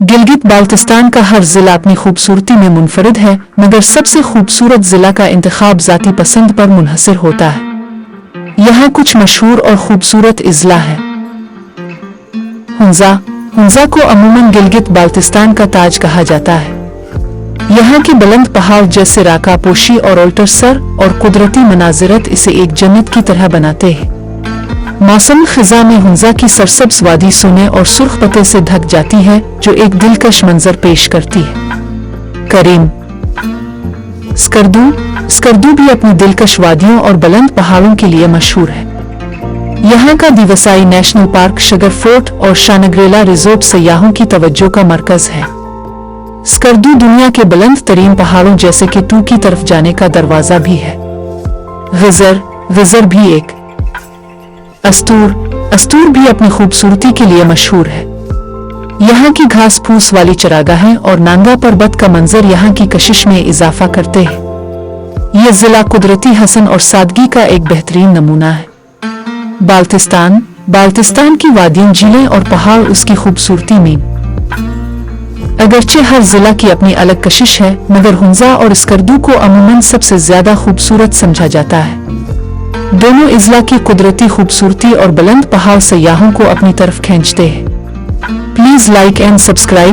गिलगित बाल्टिस्तान का हर जिला अपनी खूबसूरती में मुनफरिद है, मगर सबसे खूबसूरत जिला का इंतखाब ज़ाती पसंद पर मुनहसर होता है। यहाँ कुछ मशहूर और खूबसूरत अजला है। हुंजा। हुंजा को अमूमन गिलगित बाल्टिस्तान का ताज कहा जाता है। यहाँ के बुलंद पहाड़ जैसे राका पोशी और ओल्टर सर और कुदरती मनाजिरत इसे एक जन्नत की तरह बनाते हैं। मौसम खिजा में हुंजा की सरसब्ज वादी सोने और सुर्ख पत्ते से ढक जाती है, जो एक दिलकश मंजर पेश करती है। करीम। स्कर्दू। स्कर्दू भी अपनी दिलकश वादियों और बुलंद पहाड़ों के लिए मशहूर है। यहाँ का दिवसाई नेशनल पार्क, शगर फोर्ट और शानग्रेला रिजोर्ट सयाहों की तवज्जो का मरकज है। स्कर्दू दुनिया के बुलंद तरीन पहाड़ों जैसे कि टू की तरफ जाने का दरवाजा भी है। गिजर। गिजर भी एक। अस्तूर। अस्तूर भी अपनी खूबसूरती के लिए मशहूर है। यहाँ की घास फूस वाली चरागाहें और नांगा पर्वत का मंजर यहाँ की कशिश में इजाफा करते हैं। ये जिला कुदरती हसन और सादगी का एक बेहतरीन नमूना है। बाल्टिस्तान। बाल्टिस्तान की वादियां, झीलें और पहाड़ उसकी खूबसूरती में। अगरचे हर जिला की अपनी अलग कशिश है, मगर हुंजा और स्कर्दू को अमूमन सबसे ज्यादा खूबसूरत समझा जाता है। दोनों अजला की कुदरती खूबसूरती और बुलंद पहाड़ सयाहों को अपनी तरफ खींचते हैं। Please like and subscribe.